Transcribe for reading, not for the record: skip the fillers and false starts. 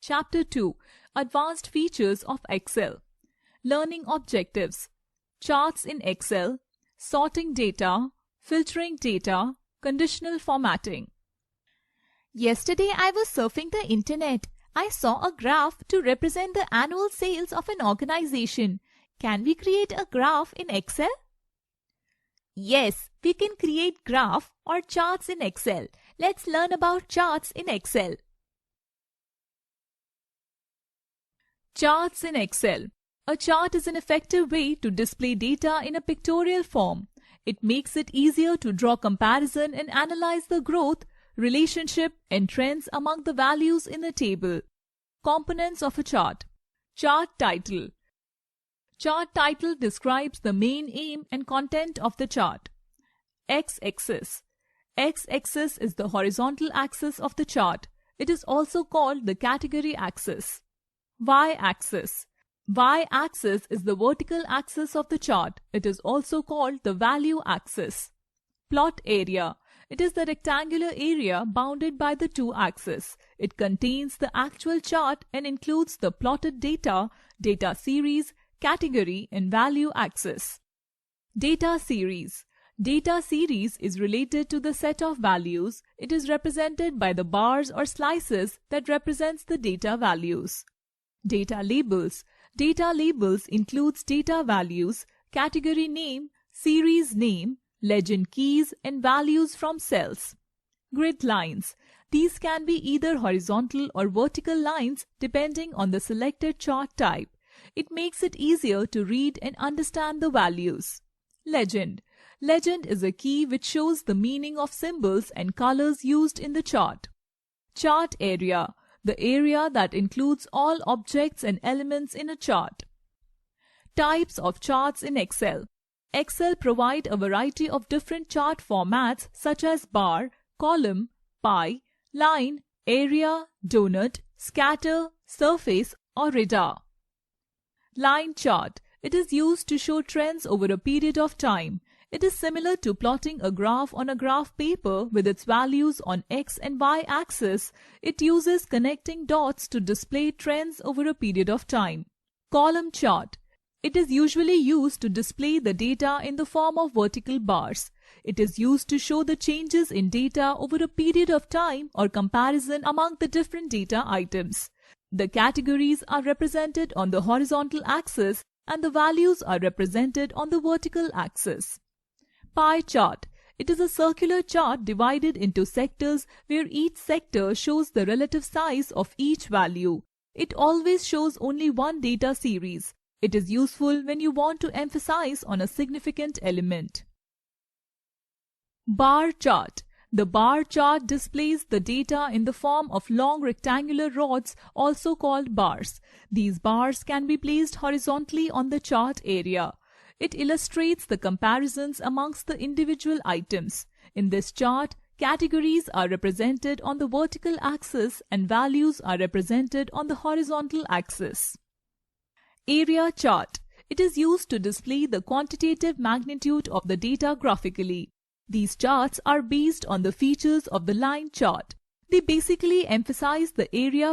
Chapter 2. Advanced Features of Excel. Learning Objectives. Charts in Excel. Sorting data. Filtering data. Conditional formatting. Yesterday I was surfing the internet. I saw a graph to represent the annual sales of an organization. Can we create a graph in Excel? Yes, we can create graph or charts in Excel. Let's learn about charts in Excel. Charts in Excel. A chart is an effective way to display data in a pictorial form. It makes it easier to draw comparison and analyze the growth, relationship, and trends among the values in a table. Components of a chart. Chart title. Chart title describes the main aim and content of the chart. X-axis. X-axis is the horizontal axis of the chart. It is also called the category axis. Y-axis. Y-axis is the vertical axis of the chart. It is also called the value axis. Plot area. It is the rectangular area bounded by the two axes. It contains the actual chart and includes the plotted data, data series, category, and value axis. Data series. Data series is related to the set of values. It is represented by the bars or slices that represents the data values. Data labels. Data labels includes data values, category name, series name, legend keys, and values from cells. Grid lines. These can be either horizontal or vertical lines depending on the selected chart type. It makes it easier to read and understand the values. Legend. Legend is a key which shows the meaning of symbols and colors used in the chart. Chart area. The area that includes all objects and elements in a chart. Types of charts in Excel. Excel provides a variety of different chart formats such as bar, column, pie, line, area, donut, scatter, surface, or radar. Line chart. It is used to show trends over a period of time. It is similar to plotting a graph on a graph paper with its values on X and Y axis. It uses connecting dots to display trends over a period of time. Column chart. It is usually used to display the data in the form of vertical bars. It is used to show the changes in data over a period of time or comparison among the different data items. The categories are represented on the horizontal axis and the values are represented on the vertical axis. Pie chart. It is a circular chart divided into sectors where each sector shows the relative size of each value. It always shows only one data series. It is useful when you want to emphasize on a significant element. Bar chart. The bar chart displays the data in the form of long rectangular rods, also called bars. These bars can be placed horizontally on the chart area. It illustrates the comparisons amongst the individual items. In this chart, categories are represented on the vertical axis and values are represented on the horizontal axis. Area chart. It is used to display the quantitative magnitude of the data graphically. These charts are based on the features of the line chart. They basically emphasize the area